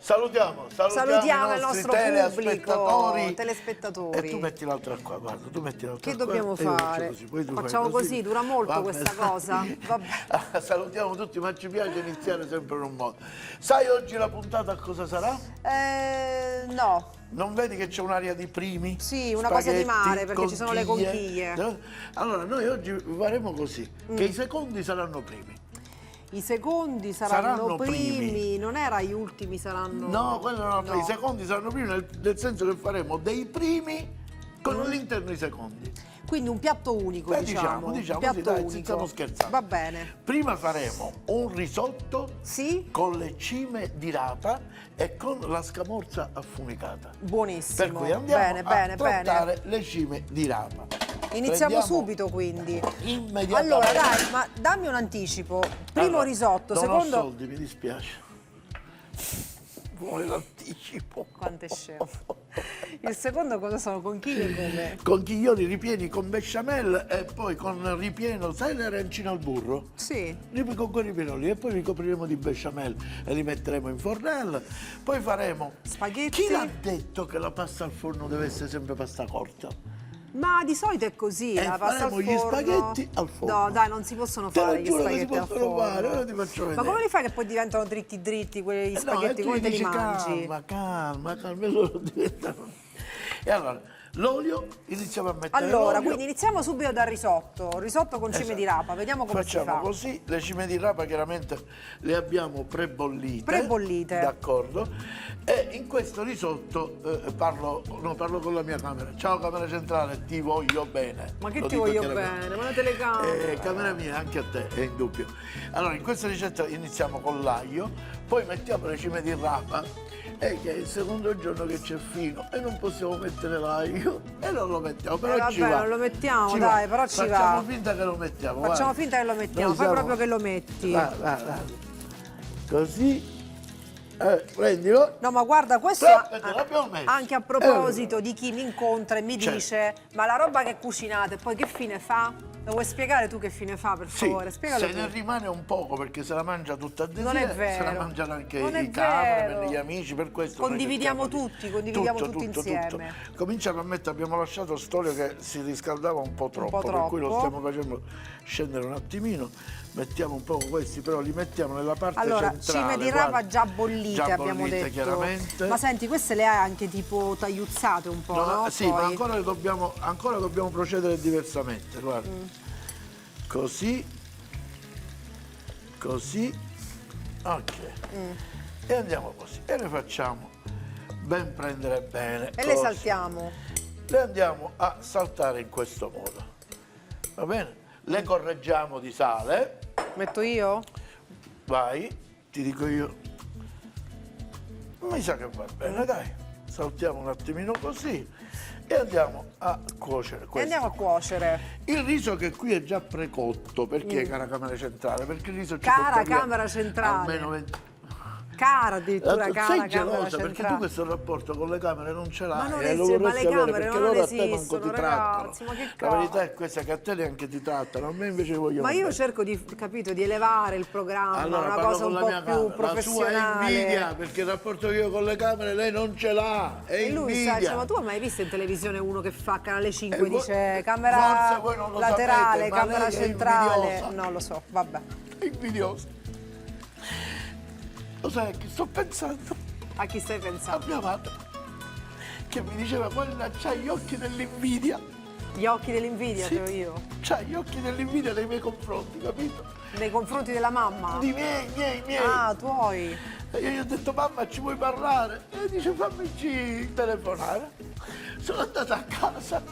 Salutiamo il nostro pubblico, telespettatori. E tu metti l'altra qua, guarda, tu metti l'altra Che qua. dobbiamo fare? Facciamo così, dura molto questa cosa. Vabbè. Salutiamo tutti, ma ci piace iniziare sempre in un modo. Sai oggi la puntata cosa sarà? No. Non vedi che c'è un'aria di primi? Sì, una cosa di mare, perché ci sono le conchiglie. Allora, noi oggi faremo così, che i secondi saranno primi. I secondi saranno primi, non era gli ultimi saranno... No, quello no. I secondi saranno primi nel senso che faremo dei primi con all'interno i secondi. Quindi un piatto unico, diciamo un piatto così, dai, unico. stiamo scherzando. Va bene. Prima faremo un risotto con le cime di rapa e con la scamorza affumicata. Buonissimo. Per cui andiamo a trattare bene. le cime di rapa. Iniziamo subito quindi. Immediatamente. Allora dai, ma dammi un anticipo. Primo risotto, non secondo... ho soldi, mi dispiace. Vuole l'anticipo. Quanto è scemo. Il secondo cosa sono? Conchiglie come? Conchiglioni ripieni con besciamella e poi con ripieno, sai le arancine al burro? Sì. Con quel ripieno lì e poi li copriremo di besciamella e li metteremo in fornella. Poi faremo... Spaghetti. Chi l'ha detto che la pasta al forno deve essere sempre pasta corta? Ma di solito è così, la pasta al forno. Faremo gli spaghetti al forno. No, dai, non si possono fare gli spaghetti al forno. Ora ti faccio vedere. Ma come li fai che poi diventano dritti dritti quegli spaghetti? Come te li mangi? Calma, loro diventano... E allora, l'olio, iniziamo a mettere allora, quindi iniziamo subito dal risotto. Risotto con cime di rapa, vediamo come si fa. Facciamo così, le cime di rapa chiaramente le abbiamo prebollite. Prebollite. D'accordo. E in questo risotto parlo con la mia camera. Ciao camera centrale, ti voglio bene. Ma che ti voglio bene? Ma la telecamera. Camera mia, anche a te, è indubbio. Allora, in questa ricetta iniziamo con l'aglio, poi mettiamo le cime di rapa. Che è il secondo giorno che c'è fino e non possiamo mettere l'aglio e non lo mettiamo, però vabbè, ci va. non lo mettiamo, dai, però ci va. Facciamo finta che lo mettiamo. Facciamo finta che lo mettiamo, fai proprio che lo metti. Va. Così. Prendilo. No, ma guarda, questo anche a proposito di chi mi incontra e mi dice ma la roba che cucinate poi che fine fa? Lo vuoi spiegare tu che fine fa, per favore? Spiegalo se tu. ne rimane un poco perché se la mangia tutta a desire, non è vero. se la mangiano anche i cameraman, gli amici, per questo condividiamo tutti tutto insieme. Cominciamo a mettere, abbiamo lasciato st'olio che si riscaldava un po' troppo, per cui lo stiamo facendo scendere un attimino. Mettiamo un po' questi, però li mettiamo nella parte centrale. Cime di rapa già bollite, abbiamo detto. Chiaramente. Ma senti, queste le hai anche tipo tagliuzzate un po', no? Sì, ma ancora dobbiamo procedere diversamente, guarda. Così, ok. E andiamo così, e le facciamo ben prendere bene. E le saltiamo? Le andiamo a saltare in questo modo, va bene? Le correggiamo di sale. Metto io? Vai, ti dico io. Mi sa che va bene, dai. Saltiamo un attimino così e andiamo a cuocere questo. E andiamo a cuocere. Il riso che qui è già precotto, perché cara camera centrale? Perché il riso ci cara camera centrale. Almeno 20... Cara addirittura, cara camera centrale. Perché tu questo rapporto con le camere non ce l'hai. Ma non esiste, ma le camere non esistono, ragazzi, ma che La verità è questa, che a te neanche ti trattano, a me invece vogliono Ma io bene. cerco di elevare il programma, una cosa un po' più professionale. La sua è invidia, perché il rapporto che io con le camere lei non ce l'ha, è e lui invidia. sa, ma tu hai mai visto in televisione uno che fa Canale 5 e dice camera laterale, camera centrale? Non lo so, vabbè. È invidioso. Lo sai a chi sto pensando? A chi stai pensando? A mia madre, che mi diceva quella c'ha gli occhi dell'invidia. Gli occhi dell'invidia, sì, io? C'ha gli occhi dell'invidia nei miei confronti, capito? Nei confronti della mamma? Di miei. Ah, tuoi. E io gli ho detto, mamma, ci vuoi parlare? E dice, fammici telefonare. Sono andata a casa,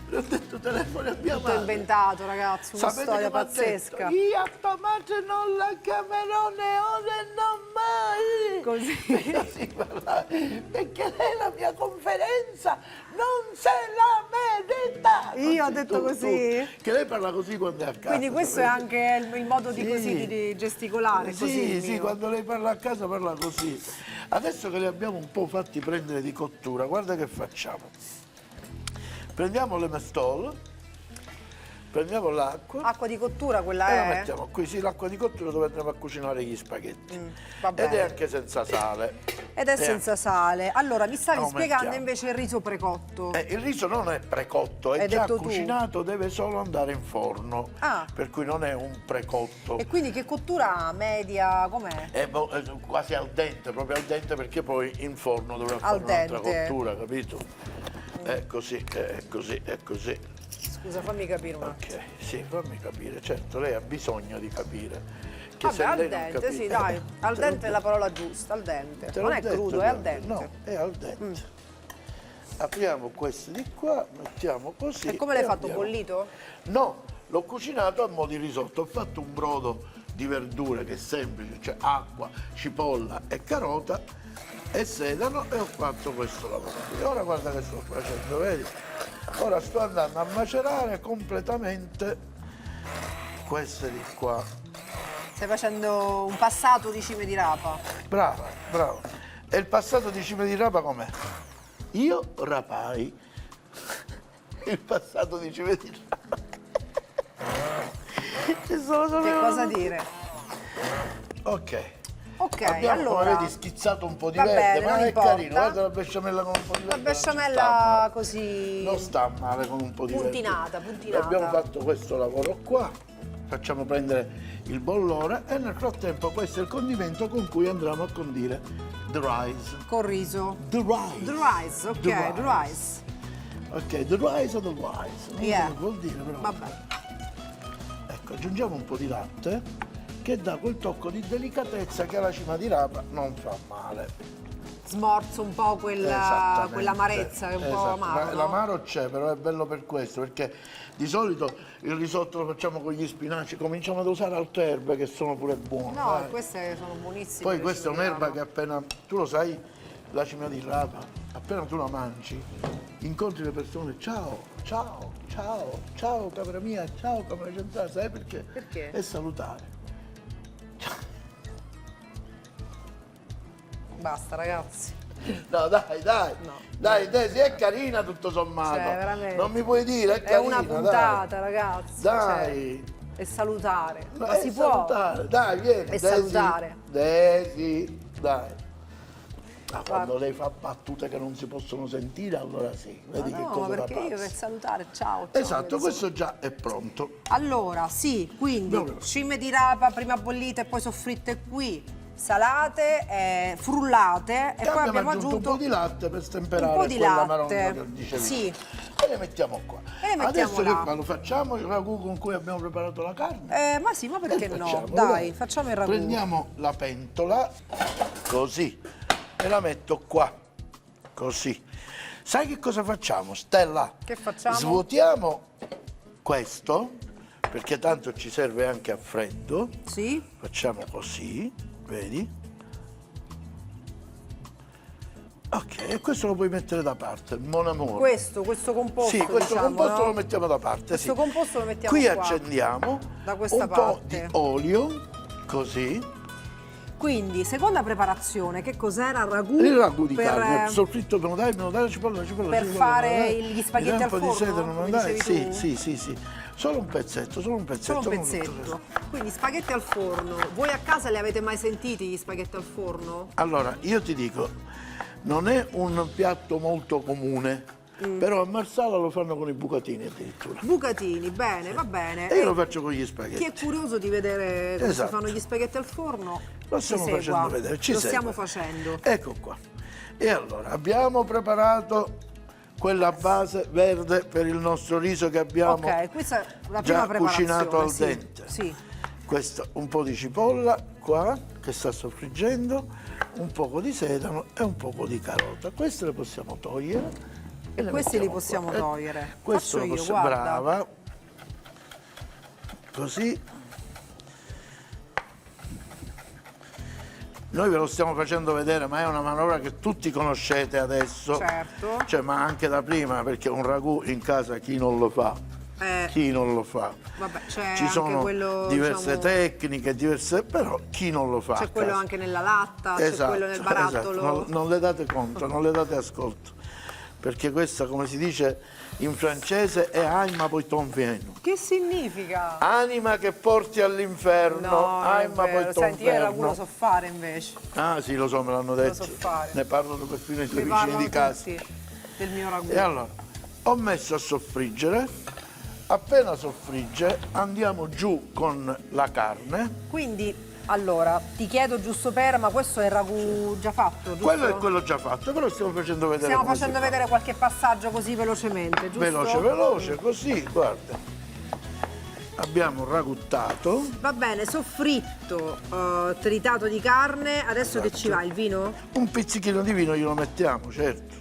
le ho detto, telefoni a mia madre. Tutto inventato, ragazzi, una storia pazzesca. Io a tua madre non la chiamerò né ora e non mai. Così parlare, perché lei la mia conferenza non se la merita. Io ho detto così? Che lei parla così quando è a casa. Quindi questo è anche il modo di gesticolare. Sì, quando lei parla a casa parla così. Adesso che li abbiamo un po' fatti prendere di cottura, guarda che facciamo. Prendiamo le mestole, prendiamo l'acqua. Acqua di cottura quella e è? la mettiamo qui, sì, l'acqua di cottura dove andiamo a cucinare gli spaghetti. Va bene. Ed è anche senza sale. Ed è senza sale. Allora, mi stavi Lo spiegando mettiamo. invece il riso precotto. Il riso non è precotto, è Hai già detto tu. cucinato, deve solo andare in forno. Ah. Per cui non è un precotto. E quindi che cottura ha? Media? Com'è? È quasi al dente, proprio al dente, perché poi in forno dovrà fare Al un'altra dente. cottura, capito? È così, è così, è così. Scusa, fammi capire un attimo. Ok, sì, fammi capire. Certo, lei ha bisogno di capire. Che Vabbè, se al lei non dente, capisce- sì, dai. Al te l'ho dente è la parola giusta, al dente. te Non l'ho è detto, crudo, è al guarda. dente. No, è al dente. Apriamo questi di qua, mettiamo così. E come l'hai fatto, andiamo. bollito? No, l'ho cucinato a mo' di risotto. Ho fatto un brodo di verdure che è semplice, cioè acqua, cipolla e carota e sedano, e ho fatto questo lavoro. E ora guarda che sto facendo, vedi? Ora sto andando a macerare completamente queste di qua. Stai facendo un passato di cime di rapa. Brava, brava. E il passato di cime di rapa com'è? Io rapai. Il passato di cime di rapa. Che Che cosa dire? Ok. Ok, Abbiamo, come allora. vedi, schizzato un po' di Va verde, bene, ma non è importa. carino. Guarda la besciamella con un po' di verde. La non ci sta besciamella male. così. Non sta male con un po' di Puntinata, verde. puntinata. Abbiamo fatto questo lavoro qua. Facciamo prendere il bollore e nel frattempo questo è il condimento con cui andremo a condire the rice. Con riso. The rice. The rice, ok, The the rice. Ok, the rice o the rice? Non Yeah. so che vuol dire però. Vabbè. Ecco, aggiungiamo un po' di latte che dà quel tocco di delicatezza che alla cima di rapa non fa male. Smorzo un po' Esattamente. quell'amarezza che è un po' Esatto. amaro. Ma no? l'amaro c'è, però è bello per questo, perché di solito il risotto lo facciamo con gli spinaci, cominciamo ad usare altre erbe che sono pure buone. No, dai. queste sono buonissime. Poi le questa è cime di un'erba rapa. che appena, tu lo sai, la cima di rapa, appena tu la mangi, incontri le persone, ciao, ciao, ciao, ciao camera mia, ciao camera centrale, sai perché? Perché? È salutare. Basta, ragazzi. No, dai, dai, No. dai, Desi, è carina tutto sommato. Cioè, veramente. Non mi puoi dire, è È carina, una puntata, ragazzi. Dai. Cioè, è salutare. No, Ma è si può. salutare. Dai, vieni. È Desi, salutare. Desi, dai. Ma quando lei fa battute che non si possono sentire, allora sì. Vedi che No, cosa perché da io pazzi. per salutare, ciao. ciao, Esatto, insomma. questo già è pronto. Allora, sì, quindi Dove? cime di rapa prima bollite e poi soffritte qui, salate, frullate e E poi abbiamo abbiamo aggiunto un po' aggiunto di latte per stemperare un po' di quell'amarongo latte. che dicevi. Sì. E le mettiamo qua. E le mettiamo Adesso là. che qua lo facciamo, il ragù con cui abbiamo preparato la carne. Ma sì, ma perché E no? facciamolo, Dai, facciamo il ragù. Prendiamo la pentola, così, e la metto qua, così. Sai che cosa facciamo, Stella? Che facciamo? Svuotiamo questo, perché tanto ci serve anche a freddo. Sì? Facciamo così, vedi? Ok, e questo lo puoi mettere da parte, mon amour. Questo composto, Sì, questo diciamo, composto no? lo mettiamo da parte. Questo sì. composto lo mettiamo Qui qua, accendiamo da questa un po' parte. di olio, così. Quindi, seconda preparazione, che cos'era? Ragù? Il ragù di per, carne, il soffritto, me lo dai, la cipolla, per cipolla, fare me lo dai. gli spaghetti Mi dai al un po' di forno, sedano, me lo come dai? dicevi Sì, tu? sì. Solo un pezzetto, solo un pezzetto. Solo un non tutto pezzetto. questo. Quindi spaghetti al forno. Voi a casa li avete mai sentiti gli spaghetti al forno? Allora, io ti dico, non è un piatto molto comune, però a Marsala lo fanno con i bucatini addirittura. Bucatini, bene, va bene. E io lo faccio con gli spaghetti. Chi è curioso di vedere come Esatto. si fanno gli spaghetti al forno, Lo stiamo ci segua. facendo vedere, ci Lo segue. stiamo facendo. Ecco qua. E allora, abbiamo preparato quella base verde per il nostro riso che abbiamo Ok, questa è la prima già preparazione. cucinato al sì, dente. Sì. Questo, un po' di cipolla qua, che sta soffriggendo, un poco di sedano e un poco di carota. Queste le possiamo togliere. E le Questi li mettiamo possiamo qua. togliere. Questo Faccio lo io, possiamo, guarda. brava. Così. Noi ve lo stiamo facendo vedere, ma è una manovra che tutti conoscete adesso. Certo. Cioè, ma anche da prima, perché un ragù in casa chi non lo fa? Chi non lo fa? Vabbè, c'è Ci anche sono quello, diverse diciamo, tecniche, però chi non lo fa? c'è a quello casa? anche nella latta, c'è quello nel barattolo. Non le date conto, non le date ascolto. perché questa, come si dice in francese, è anima poi ton vieno. Che significa? Anima che porti all'inferno, No, anima poi ton senti, io il ragù lo vieno. so fare invece. Ah sì, lo so, me l'hanno detto. so fare. Ne parlano perfino i tuoi Mi vicini parlano di casa. tutti del mio ragù. E allora, ho messo a soffriggere, appena soffrigge andiamo giù con la carne. Quindi, allora, ti chiedo giusto per, ma questo è il ragù già fatto, giusto? Quello è quello già fatto, però stiamo facendo vedere Stiamo come si facendo fa. vedere qualche passaggio così velocemente, giusto? Veloce, veloce, così, guarda. Abbiamo raguttato. Va bene, soffritto, tritato di carne, adesso che ci va? Il vino? Un pizzichino di vino glielo mettiamo, certo.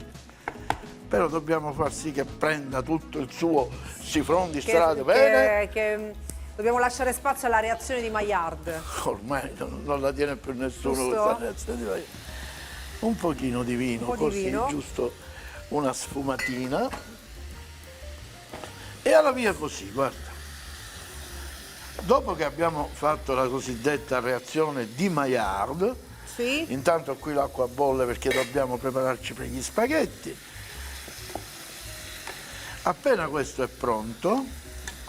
Però dobbiamo far sì che prenda tutto il suo sifron di strada, bene? Che dobbiamo lasciare spazio alla reazione di Maillard. Ormai non la tiene più nessuno Giusto? questa reazione di Maillard. Un pochino di vino, Un po' di così, vino. giusto una sfumatina. E alla via così, guarda. Dopo che abbiamo fatto la cosiddetta reazione di Maillard, Sì? intanto qui l'acqua bolle perché dobbiamo prepararci per gli spaghetti. Appena questo è pronto,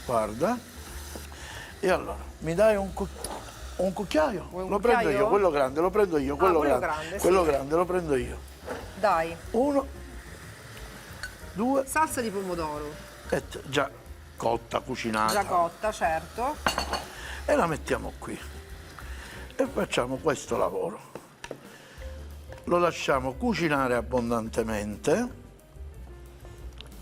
guarda, e allora mi dai un cucchiaio? Vuoi un Lo prendo cucchiaio? io, quello grande, lo prendo io, quello quello grande, grande, quello sì. grande lo prendo io. Dai, 1, 2, salsa di pomodoro, già cotta, cucinata. già cotta, certo. E la mettiamo qui e facciamo questo lavoro. Lo lasciamo cucinare abbondantemente,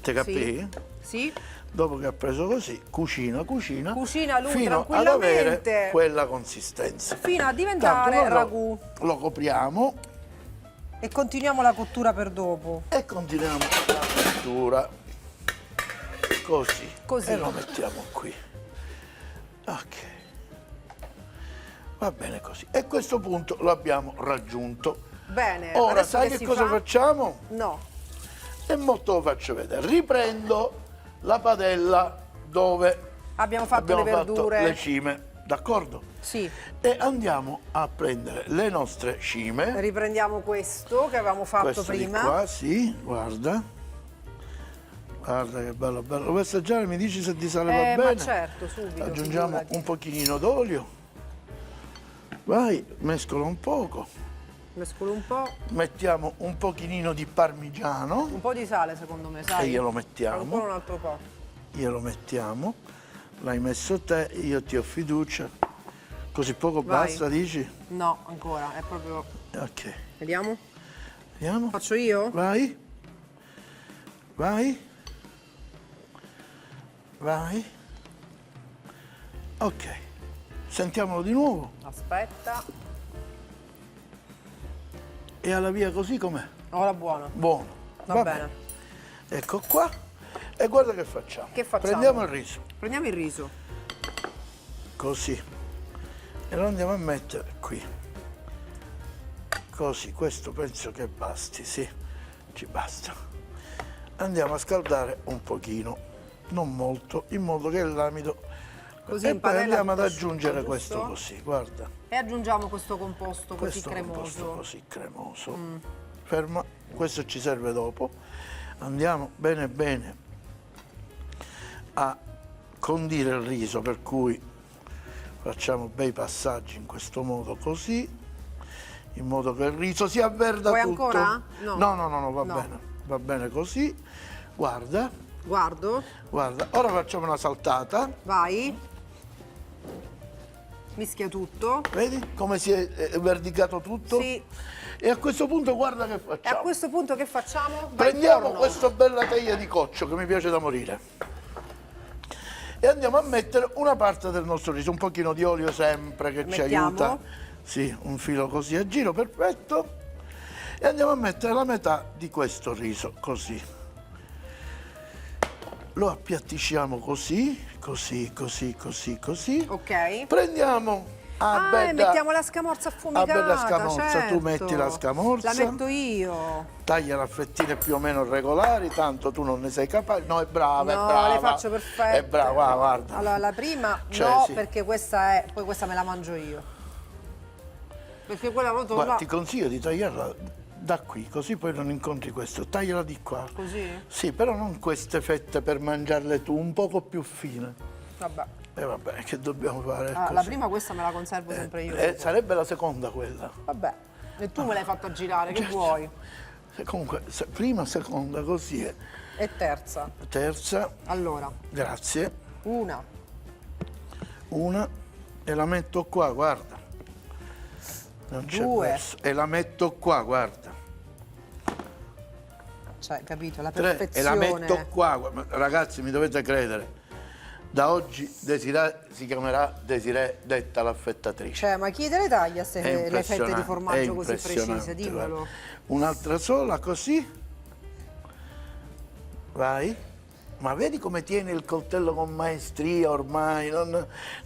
te capì? Sì. Dopo che ha preso così, cucina Cucina lui fino ad tranquillamente. avere quella consistenza. Fino a Tanto diventare noi ragù. lo copriamo E continuiamo la cottura per dopo. e continuiamo la cottura così. Così. E lo mettiamo qui. Ok. Va bene così. E a questo punto lo abbiamo raggiunto. Bene. Ora adesso sai che si cosa fa? facciamo? No. E mo te lo faccio vedere. Riprendo la padella dove Abbiamo fatto abbiamo le verdure. fatto le cime, d'accordo? Sì. E andiamo a prendere le nostre cime. Riprendiamo questo che avevamo fatto Questo prima. di qua, sì, guarda. Guarda che bello, bello. Lo vuoi assaggiare? Mi dici se ti sale va Ma bene? certo, subito. Aggiungiamo figurati. un pochino d'olio. Vai, mescola un poco. Mescolo un po'. Mettiamo un pochino di parmigiano. Un po' di sale secondo me, sai? E glielo Ancora mettiamo. un altro po'. Glielo mettiamo. L'hai messo te, io ti ho fiducia. Così poco Vai. basta, dici? No, ancora, è proprio... Ok. Vediamo. Vediamo. Faccio io? Vai. Vai. Vai. Ok. Sentiamolo di nuovo. Aspetta. E alla via così com'è? Ora buono. Buono. Va bene. Ecco qua. E guarda che facciamo. Che facciamo? Prendiamo il riso. Prendiamo il riso. Così. E lo andiamo a mettere qui. Così, questo penso che basti, sì. Ci basta. Andiamo a scaldare un pochino, non molto, in modo che l'amido. Così e in poi padella andiamo ad tutto asciutto, aggiungere giusto? questo così, guarda. E aggiungiamo questo composto così Questo composto cremoso. così cremoso. Ferma, questo ci serve dopo. Andiamo bene bene a condire il riso, per cui facciamo bei passaggi in questo modo così, in modo che il riso si avverda Vuoi tutto. ancora? No. No, va No. bene. Va bene così. Guarda, Guardo. guarda. Ora facciamo una saltata. Vai. Mischia tutto. Vedi come si è verdicato tutto? Sì. E a questo punto guarda che E a facciamo. questo punto che facciamo? Vai in Prendiamo forno. questa bella teglia di coccio che mi piace da morire e andiamo a mettere una parte del nostro riso, un pochino di olio sempre che ci Mettiamo. aiuta. Sì, un filo così a giro, perfetto. E andiamo a mettere la metà di questo riso, così. Lo appiattisciamo così, così, così, così, così. Ok. Prendiamo Ah, e mettiamo la scamorza affumicata, bella scamorza, certo. tu metti la scamorza. La metto io. Taglia a fettine più o meno regolari, tanto tu non ne sei capace. No, è brava, è No, brava. le faccio perfette. È brava, guarda. Allora, la prima Cioè, no, sì. perché questa è... Poi questa me la mangio io. Perché quella molto... Guarda, no. ti consiglio di tagliarla da qui, così poi non incontri questo. Tagliala di qua. Così? Sì, però non queste fette per mangiarle tu, un poco più fine. Vabbè. E vabbè, che dobbiamo fare? Ah, Così. la prima questa me la conservo sempre io. Sarebbe la seconda quella. Vabbè. E tu me l'hai fatta girare, che vuoi? Comunque, prima, seconda, così è. E terza. Terza, Allora, grazie. una. Una e la metto qua, guarda. Non c'è Due. verso. E la metto qua, guarda. Cioè, capito, la 3 e perfezione. la metto qua. Ragazzi, mi dovete credere. Da oggi Desirée si chiamerà Desirée detta l'affettatrice. Cioè, ma chi te le taglia È le fette di impressionante, formaggio è così impressionante, precise? Dimmelo. guarda. Un'altra sola, così. Vai. Ma vedi come tiene il coltello con maestria ormai?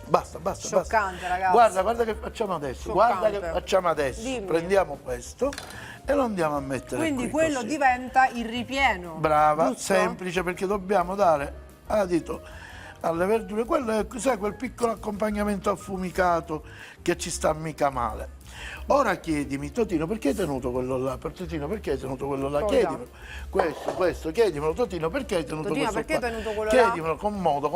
Basta, basta, Scioccante, basta. ragazzi. Guarda che facciamo adesso. Scioccante. Guarda che facciamo adesso. Dimmi. Prendiamo questo e lo andiamo a mettere Quindi qui, quello così. diventa il ripieno. Brava, giusto? semplice, perché dobbiamo dare adito alle verdure. Quello è, sai, quel piccolo accompagnamento affumicato che ci sta mica male. Ora chiedimi, Totino, perché hai tenuto quello là? Totino, perché hai tenuto quello là? Cosa? Chiedimelo. Questo, chiedimelo, Totino, perché hai tenuto Totino, questo perché qua? hai tenuto quello là? Chiedimelo con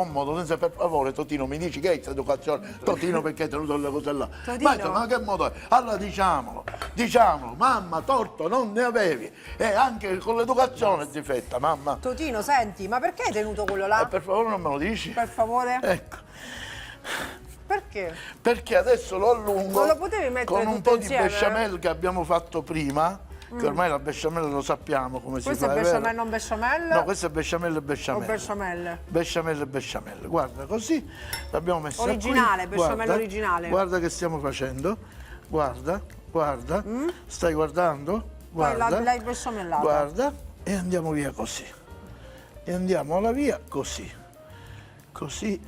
modo, senza per favore, Totino, mi dici che è questa educazione? Totino, perché hai tenuto quelle cose là? Totino? Ma che modo è? Allora diciamolo, mamma, torto non ne avevi. E anche con l'educazione è difetta, mamma. Totino, senti, ma perché hai tenuto quello là? Per favore non me lo dici? Per favore? Ecco. Perché? Perché adesso lo allungo Non lo potevi mettere con un tutto po' di insieme? besciamella che abbiamo fatto prima, che ormai la besciamella lo sappiamo come Questo si fa. è vero? besciamella, non besciamella? No, questo è besciamella e besciamella. O besciamelle? Besciamella e besciamella. Guarda, così l'abbiamo messa Originale, qui. besciamella Guarda, originale. Guarda che stiamo facendo. Guarda. Stai guardando? Guarda. Poi l'hai besciamellata. Guarda e andiamo via così. E andiamo alla via così. Così.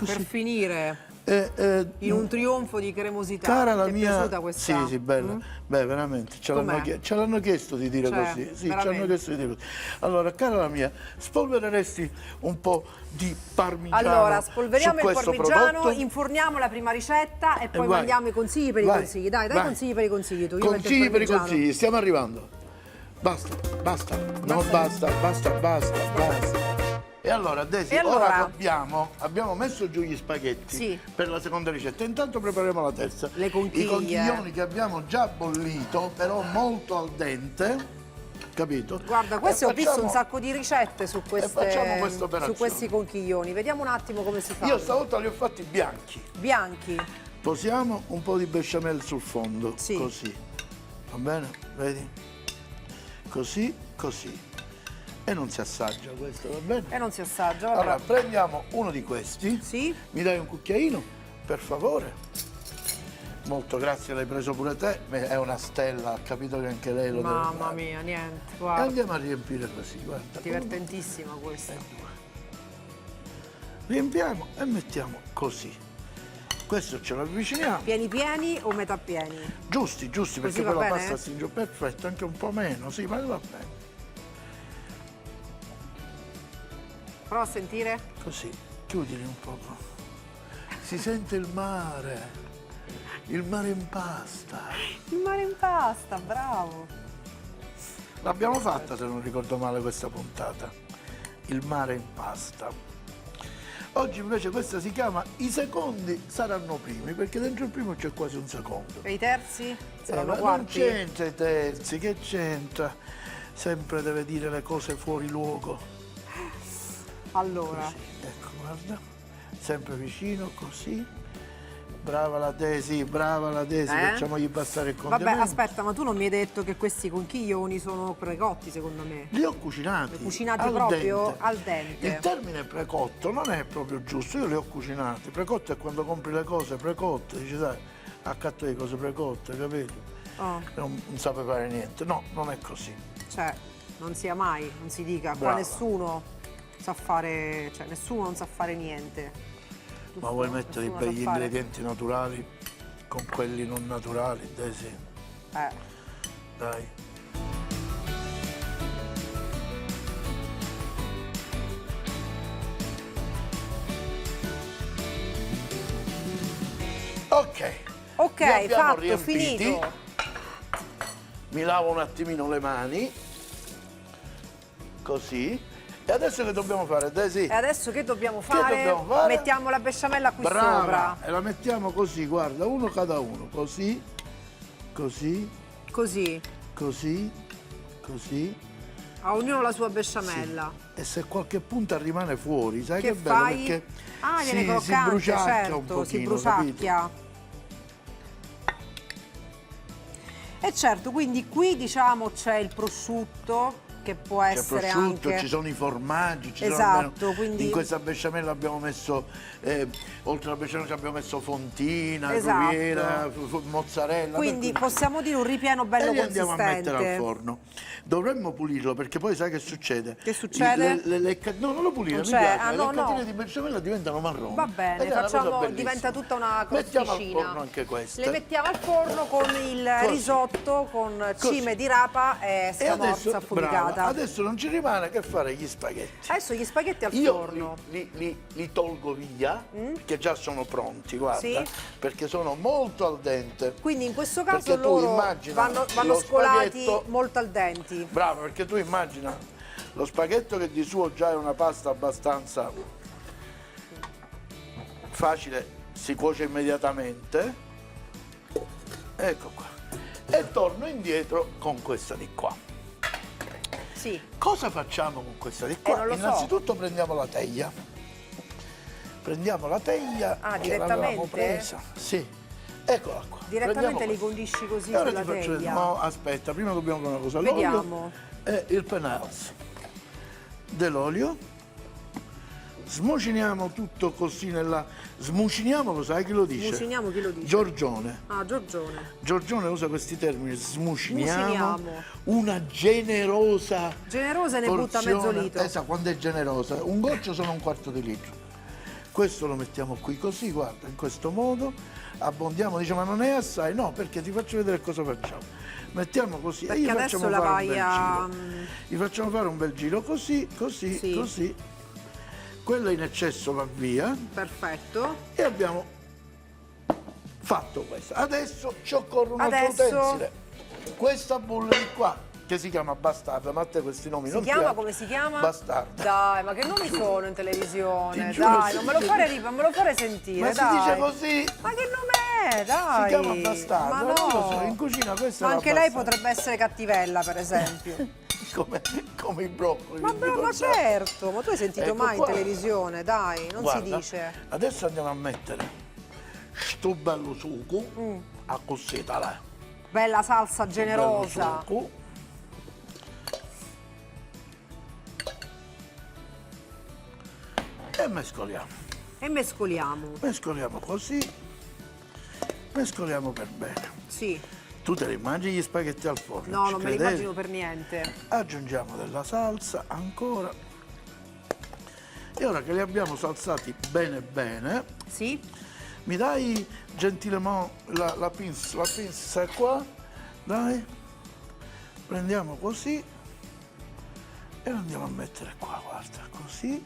Per finire in un trionfo di cremosità. Cara la Ti è mia... piaciuta questa? Sì, bella. Beh, veramente, ce l'hanno chiesto di dire Cioè, così. Sì, ci veramente. hanno chiesto di dire così. Allora, cara la mia, spolvereresti un po' di parmigiano Allora, spolveriamo su il questo parmigiano, prodotto? inforniamo la prima ricetta e poi vai. mandiamo i consigli per i Vai, consigli. Dai, vai. consigli per i consigli tu. Io metto il Consigli per i parmigiano. consigli, stiamo arrivando. Basta. No, basta. E allora, Desi, E allora? ora che abbiamo messo giù gli spaghetti Sì. per la seconda ricetta. Intanto prepariamo la terza. Le conchiglie. I conchiglioni che abbiamo già bollito, però molto al dente, capito? Guarda, questo E ho visto facciamo- un sacco di ricette su, facciamo questa su operazione. questi conchiglioni. Vediamo un attimo come si fa. Io stavolta li ho fatti bianchi. Bianchi. Posiamo un po' di besciamella sul fondo, Sì. così. Va bene? Vedi? Così. E non si assaggia questo, va bene? E non si assaggia, vabbè. Allora, prendiamo uno di questi. Sì? Mi dai un cucchiaino, per favore? Molto grazie, l'hai preso pure te. Beh, è una stella, ha capito che anche lei lo deve Mamma fare. mia, niente. E Guarda, andiamo a riempire così, guarda. divertentissima questa. Riempiamo e mettiamo così. Questo ce lo avviciniamo. Pieni o metà pieni? Giusti, perché va poi la bene? pasta si giù. Perfetto, anche un po' meno, sì, ma va bene. Prova a sentire. Così, chiudili un poco. Si sente il mare in pasta. Il mare in pasta, bravo. L'abbiamo fatta, se non ricordo male, questa puntata. Il mare in pasta. Oggi invece questa si chiama I secondi saranno primi, perché dentro il primo c'è quasi un secondo. E i terzi? Saranno Ma non quarti? c'entra i terzi, che c'entra? Sempre deve dire le cose fuori luogo. Allora, Così, ecco, guarda, sempre vicino, così. Brava la Desi, facciamogli passare il condimento. vabbè, aspetta, ma tu non mi hai detto che questi conchiglioni sono precotti, secondo me? Li ho cucinati. Cucinati al proprio dente. al dente. Il termine precotto non è proprio giusto, io li ho cucinati. Precotto è quando compri le cose precotte, dici sai, accatto le cose precotte, capito? Oh, Non sa fare niente. No, non è così. cioè, non sia mai, non si dica, qua Brava. nessuno sa fare, cioè nessuno non sa fare niente. Ma vuoi mettere Nessuno sa gli fare. ingredienti naturali con quelli non naturali, Desi? Dai. Ok, Ok, li abbiamo fatto, riempiti. finito. Mi lavo un attimino le mani, così. E adesso che dobbiamo fare, Desi? E adesso che dobbiamo fare? dobbiamo fare? Mettiamo la besciamella qui Brava! sopra. E la mettiamo così, guarda, uno cada uno, così, così, Così. così, così. A ognuno la sua besciamella. E se qualche punta rimane fuori, sai che, Che bello? fai? Perché Ah, viene si croccante, bruciacchia certo, un pochino, si capito? bruciacchia. E certo, quindi qui diciamo c'è il prosciutto, che può C'è essere prosciutto, anche... ci sono i formaggi, ci Esatto, sono almeno, quindi- in questa besciamella abbiamo messo, oltre alla besciamella ci abbiamo messo fontina, Esatto. ruviera, mozzarella. Quindi per cui- possiamo dire un ripieno e bello li andiamo a mettere al consistente. forno. Dovremmo pulirlo perché poi sai che succede? Che succede? No, non lo pulire, Non mi c'è? piace. Ah, no, Le catene no. di besciamella diventano marroni. Va bene, Ed è una cosa facciamo, bellissima. diventa tutta una Mettiamo al crosticina. forno anche queste. Le mettiamo al forno con il Così. risotto con Così. cime di rapa e E adesso, scamorza affumicata. brava, adesso non ci rimane che fare gli spaghetti. Adesso gli spaghetti al Io forno. li tolgo via, che già sono pronti, guarda, Sì. perché sono molto al dente. Quindi in questo caso Perché tu loro immagina vanno lo scolati spaghetto- molto al denti. Bravo, perché tu immagina lo spaghetto che di suo già è una pasta abbastanza facile, si cuoce immediatamente. Ecco qua. E torno indietro con questa di qua. Sì. Cosa facciamo con questa di qua? non lo so. Innanzitutto prendiamo la teglia. Prendiamo la teglia Ah, che l'avevamo direttamente? presa. Sì. Eccola qua. Direttamente Prendiamo li questa. condisci così E ora sulla ti faccio teglia. no, aspetta, prima dobbiamo fare una cosa. Vediamo. L'olio e il penals. Dell'olio. Smuciniamo tutto così nella... Smuciniamo, lo sai chi lo dice? Smuciniamo, chi lo dice? Giorgione. Ah, Giorgione. Giorgione usa questi termini, smuciniamo, Smuciniamo. una generosa Generosa ne butta porzione. mezzo litro. Esatto, quando è generosa, un goccio sono un quarto di litro. Questo lo mettiamo qui così, guarda, in questo modo, abbondiamo, dice ma non è assai? No, perché ti faccio vedere cosa facciamo. Mettiamo così, Perché e gli adesso facciamo la fare vai un bel a- giro. Gli facciamo fare un bel giro così, così, Sì. così. Quello in eccesso va via. Perfetto. E abbiamo fatto questo. Adesso ci occorre un altro Adesso- utensile. Questa bolla di qua, che si chiama bastarda, ma a te questi nomi Si non chiama, piacciono. come si chiama? Bastarda. Dai, ma che nomi sono in televisione? Ti giuro, Dai, si non me lo dice- fare, non me lo fare sentire, Ma si dai. dice così, Ma che nome è? Dai. si chiama bastarda. Ma Non lo so, no. in cucina questa Ma è la anche lei bastarda. potrebbe essere cattivella, per esempio. come i broccoli. Ma, quindi ma con sale. certo, ma tu hai sentito Ecco mai qua. in televisione? Dai, non Guarda, si dice. Adesso andiamo a mettere sto bello sugo Mm. a cossetta là. Bella salsa Bello generosa. sugo. E mescoliamo. E mescoliamo. Mescoliamo così, mescoliamo per bene. Sì. Tu te li mangi gli spaghetti al forno? No, ci non me li credevi? immagino per niente. Aggiungiamo della salsa ancora. E ora che li abbiamo salsati bene bene, Sì? mi dai gentilmente la pinza qua? Dai. Prendiamo così e lo andiamo a mettere qua, guarda, così.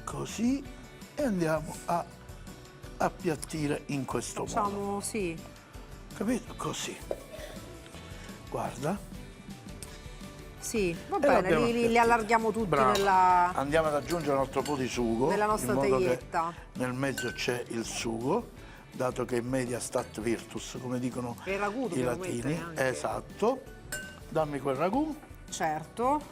Così e andiamo a appiattire in questo modo. Facciamo, sì. Capito? Così. Guarda. Sì, va E bene, l'abbiamo li appiattito. allarghiamo tutti Brava. nella... Andiamo ad aggiungere un altro po' di sugo. Nella nostra in modo teglietta. che nel mezzo c'è il sugo, dato che in media stat virtus, come dicono E il ragù i dobbiamo latini. mettere anche. Esatto. Dammi quel ragù, Certo.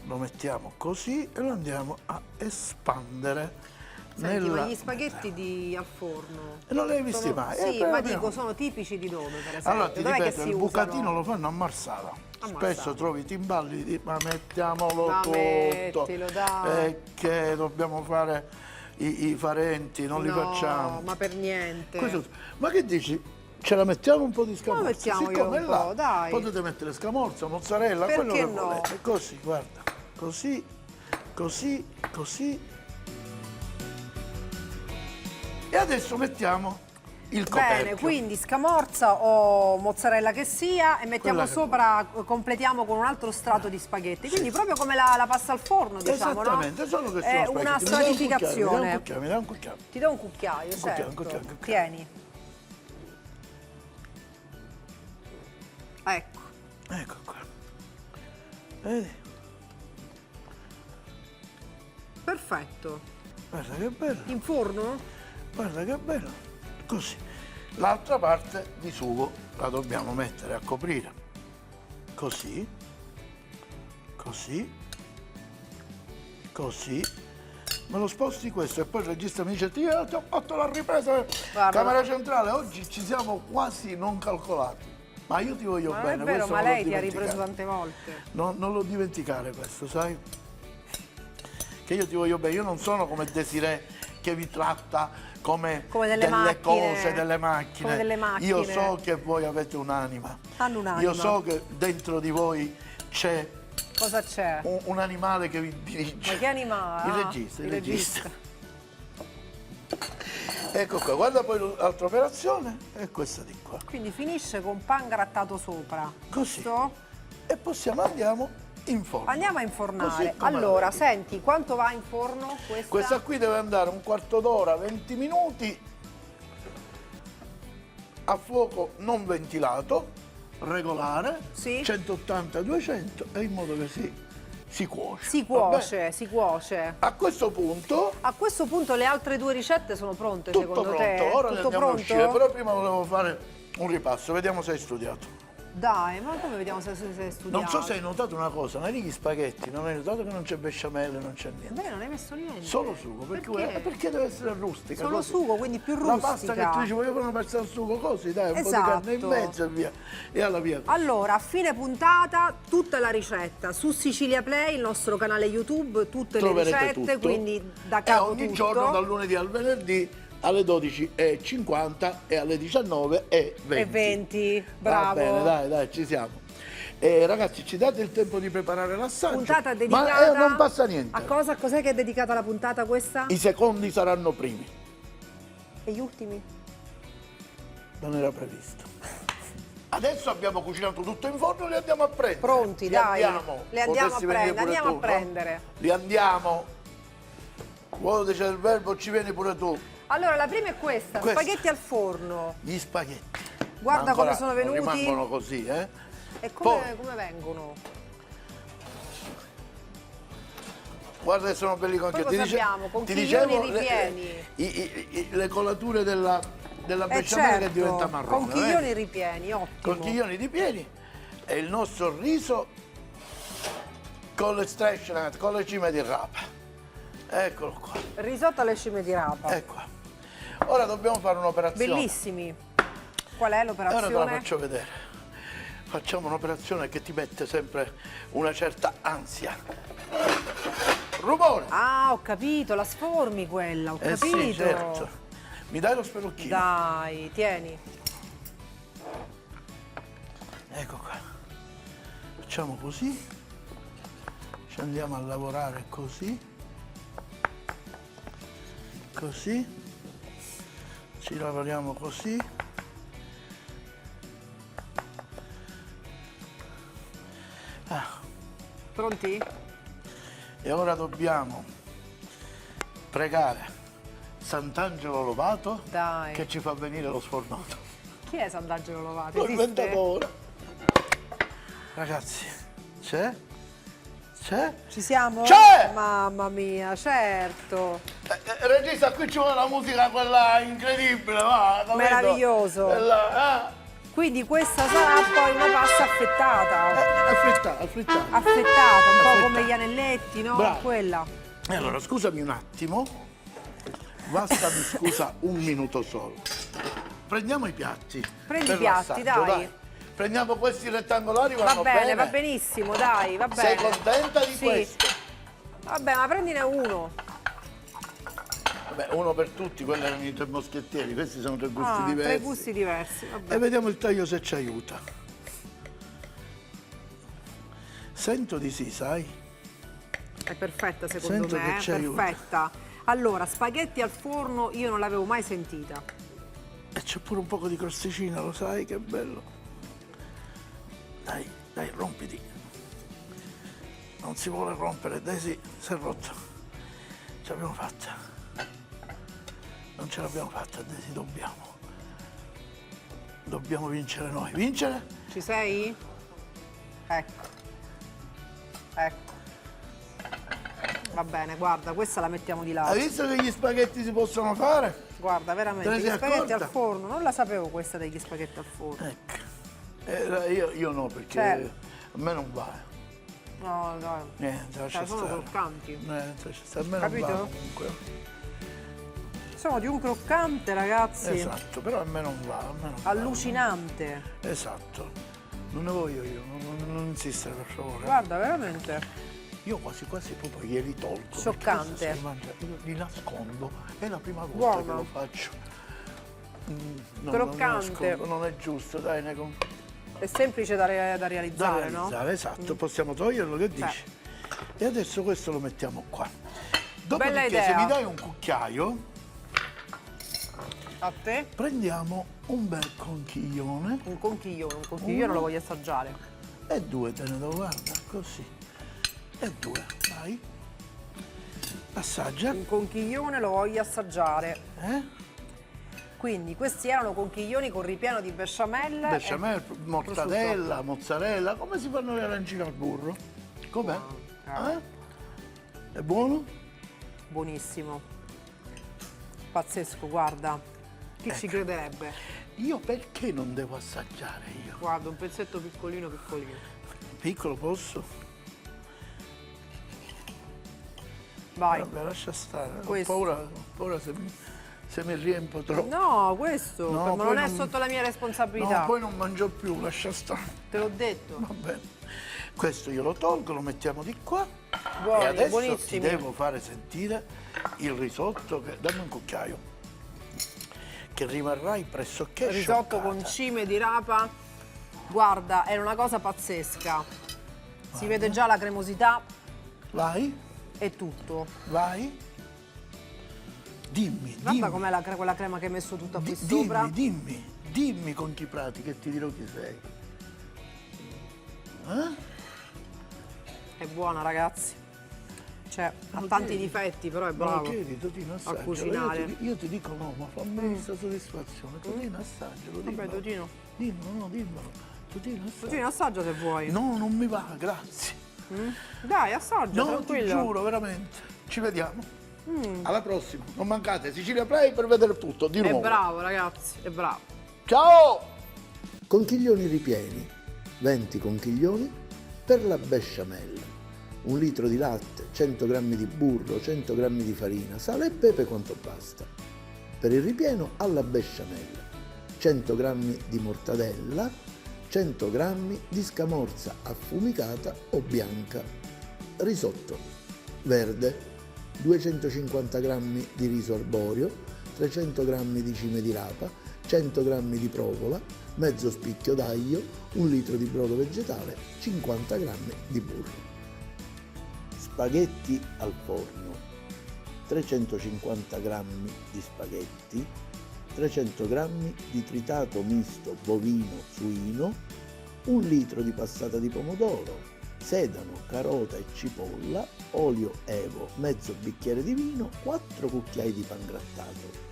lo mettiamo così e lo andiamo a espandere. Senti, ma gli spaghetti al forno... E non li hai visti sono- mai? Sì, però ma abbiamo- dico, sono tipici di dove, per esempio? Allora ti Dov'è che ripeto, si il bucatino usano? lo fanno a Marsala. A Spesso Marsala. trovi timballi di ma mettiamolo Ma tutto. mettilo, dai. Che dobbiamo fare i farenti, non li No, facciamo. ma per niente. Questo- ma che dici? Ce la mettiamo un po' di scamorza? mettiamoglielo Siccome un è là, po', dai. potete mettere scamorza, mozzarella, Perché quello che no? volete. Così, guarda. Così, così, così. E adesso mettiamo il Bene, coperchio. quindi scamorza o mozzarella che sia e mettiamo Quella che sopra, completiamo con un altro strato di spaghetti. Quindi proprio come la pasta al forno, diciamo, Esattamente, no? solo che È sono una spaghetti. stratificazione. Mi dai un cucchiaio. Ti do un cucchiaio, cucchiaio, certo. un cucchiaio. Tieni. Ecco. Ecco qua. Vedi? Perfetto. Guarda che bello. In forno? Guarda che bello. Così. L'altra parte di sugo la dobbiamo mettere a coprire. Così. Così. Così. Me lo sposti questo e poi il regista mi dice: io ti ho fatto la ripresa. Guarda. Camera centrale, oggi ci siamo quasi non calcolati. Ma io ti voglio Ma non bene. è vero, questo ma non lo lei ti ha ripreso dimenticare. tante volte. Non lo dimenticare questo, sai? Che io ti voglio bene, io non sono come Desiree che vi tratta come Come delle macchine. cose, delle macchine. Come delle macchine. Io so che voi avete un'anima. Hanno un'anima. Io so che dentro di voi c'è Cosa c'è? un animale che vi dirige. Ma che animale? Il Ah, regista, il regista. Ecco qua, guarda poi l'altra operazione è questa di qua. Quindi finisce con pan grattato sopra. Così. Giusto? E andiamo in forno. Andiamo a Così infornare. come la Allora, vedi. senti, quanto va in forno questa? Questa qui deve andare un quarto d'ora, 20 minuti a fuoco non ventilato, regolare, Sì. 180-200 e in modo che si cuoce. Si va bene? cuoce, si cuoce. A questo punto A questo punto le altre due ricette sono pronte, tutto secondo pronto, te? ora le Tutto andiamo a pronto? uscire, però prima volevo fare un ripasso, vediamo se hai studiato. Dai, ma come vediamo se sei studiato? Non so se hai notato una cosa, ma lì gli spaghetti, non hai notato che non c'è besciamelle, non c'è niente. Beh, non hai messo niente. Solo sugo, perché deve essere rustica. Solo così. sugo, quindi più La rustica. pasta che tu dici voglio fare una pasta al sugo così, dai, un po' di Esatto. carne in mezzo e via. E alla via. Allora, a fine puntata, tutta la ricetta su Sicilia Play, il nostro canale YouTube, tutte Troverete le ricette, tutto. quindi da E capo ogni tutto. giorno dal lunedì al venerdì alle 12:50 e alle 19:20. E 20, bravo. Va bene, dai, ci siamo. Ragazzi, ci date il tempo di preparare l'assaggio. Puntata dedicata Ma non passa niente. a cosa? Cos'è che è dedicata la puntata questa? I secondi saranno primi. E gli ultimi? Non era previsto. Adesso abbiamo cucinato tutto in forno, li andiamo a prendere. Pronti, Li dai. Andiamo. Le andiamo Potresti a venire prendere, pure andiamo tu, a prendere. No? Li andiamo. Vuoi c'è il verbo, ci vieni pure tu. Allora, la prima è questa, spaghetti al forno. Gli spaghetti. Guarda Ma ancora come sono venuti. non rimangono così, eh? E Poi, come vengono? guarda che sono belli con Poi te. cosa abbiamo? Conchiglioni ripieni. Le colature della besciamella che diventa marrone. Conchiglioni ripieni, ottimo. Conchiglioni ripieni e il nostro riso con le strisce, con le cime di rapa. Eccolo qua. Risotto alle cime di rapa. Ecco. Ora dobbiamo fare un'operazione. Bellissimi. Qual è Ora l'operazione? te la faccio vedere. Facciamo un'operazione che ti mette sempre una certa ansia. Rumore! Ah, ho capito, la sformi quella, ho capito. Sì, certo. Mi dai lo spellucchino? Dai, tieni. Ecco qua. Facciamo così. Ci andiamo a lavorare così. Così. Ci lavoriamo così. Pronti? E ora dobbiamo pregare Sant'Angelo Lovato Dai. che ci fa venire lo sfornato. Chi è Sant'Angelo Lovato? L'ho Esiste? inventato ora. Ragazzi, c'è? C'è? Ci siamo? C'è! Mamma mia, certo. Regista, qui ci vuole la musica quella incredibile, va, capito? Meraviglioso. Quindi questa sarà poi una pasta affettata. Affrettata. Affettata, un po' come gli anelletti, no? Bravo. Quella. E allora, scusami un attimo. Bastami scusa un minuto solo. Prendiamo i piatti. Prendi per i piatti, l'assaggio, dai. Prendiamo questi rettangolari, Va vanno bene, bene. va benissimo, dai, va bene. Sei contenta di Sì. questo? Vabbè, ma prendine uno. Vabbè, uno per tutti, quelli erano i tre moschettieri, questi sono tre gusti diversi. Tre gusti diversi, vabbè. E vediamo il taglio se ci aiuta. Sento di sì, sai? È perfetta secondo Sento me, che ci aiuta. perfetta. Allora, spaghetti al forno io non l'avevo mai sentita. E c'è pure un poco di crosticina, lo sai che bello. Dai, dai, rompiti. Non si vuole rompere, dai sì, si è rotto. Ce l'abbiamo fatta. Non ce l'abbiamo fatta, dai sì, dobbiamo. Dobbiamo vincere noi. Vincere? Ci sei? Ecco. Ecco. Va bene, guarda, questa la mettiamo di lato. Hai visto che gli spaghetti si possono fare? Guarda, Te veramente, ne gli sei spaghetti accorta? al forno. Non la sapevo questa degli spaghetti al forno. Ecco. Io no, perché Cioè. a me non va. No, no. Niente, lascia Cioè, sono stare. croccanti. Niente, lascia stare. A me Capito? non va comunque. Sono di un croccante, ragazzi. Esatto, però a me non va. A me non va. Allucinante. Esatto. Non ne voglio io, non insistere per favore. Guarda, veramente. Io quasi quasi proprio glieli tolgo. perché Scioccante. questo si mangia, io li nascondo, è la prima volta Buono. che lo faccio. No, Croccante. non è giusto, dai, È semplice da da realizzare, realizzare, esatto, possiamo toglierlo, che dici? E adesso questo lo mettiamo qua. Dopodiché, Bella idea. se mi dai un cucchiaio, no? A te? prendiamo un bel conchiglione Un conchiglione lo voglio assaggiare. e due te ne do, guarda, così. E due, vai. Assaggia. Un conchiglione lo voglio assaggiare. Quindi questi erano conchiglioni con ripieno di besciamella. Bechamel, mortadella, mozzarella, come si fanno le arancine al burro? Com'è? È buono? Buonissimo. Pazzesco, guarda. Chi ci crederebbe? Io perché non devo assaggiare io? Guarda, un pezzetto piccolino piccolino. Piccolo posso? Vai. Vabbè, lascia stare. Ho Questo. paura se mi riempo troppo. No, questo, No, ma poi non è non- sotto la mia responsabilità. No, poi non mangio più, lascia stare. Te l'ho detto. Va bene. Questo io lo tolgo, lo mettiamo di qua. Buoni, e adesso ti buonissimi. devo fare sentire il risotto. Dammi un cucchiaio. Che rimarrai pressoché Risotto scioccata. con cime di rapa. Guarda, è una cosa pazzesca. Si vede già la cremosità Vai, e tutto. vai. Dimmi, Guarda dimmi. com'è quella crema che hai messo tutta qui Dimmi, sopra. dimmi con chi prati che ti dirò chi sei. È buona, ragazzi. Cioè, ha lo tanti chiedi? difetti, però è Ma lo bravo. chiedi, Totino, assaggialo. cucinare. Io ti dico no, ma fammi questa soddisfazione. Totino, assaggialo, dimmelo. Vabbè, Totino. Dimmelo, no, dimmelo. Totino, assaggialo. Totino, assaggia se vuoi. No, non mi va, grazie. Dai, assaggia, No, ti tranquillo. giuro, veramente. Ci vediamo. Alla prossima. Non mancate, Sicilia Play per vedere tutto, di È nuovo. bravo, ragazzi, è bravo. Ciao! Conchiglioni ripieni, 20 conchiglioni per la besciamella, 1 litro di latte, 100 g di burro, 100 g di farina, sale e pepe quanto basta. Per il ripieno alla besciamella, 100 g di mortadella, 100 g di scamorza affumicata o bianca, risotto verde, 250 g di riso arborio, 300 g di cime di rapa, 100 g di provola, mezzo spicchio d'aglio, 1 litro di brodo vegetale, 50 g di burro. Spaghetti al forno, 350 g di spaghetti, 300 g di tritato misto bovino-suino, 1 litro di passata di pomodoro, sedano, carota e cipolla, olio evo, mezzo bicchiere di vino, 4 cucchiai di pangrattato.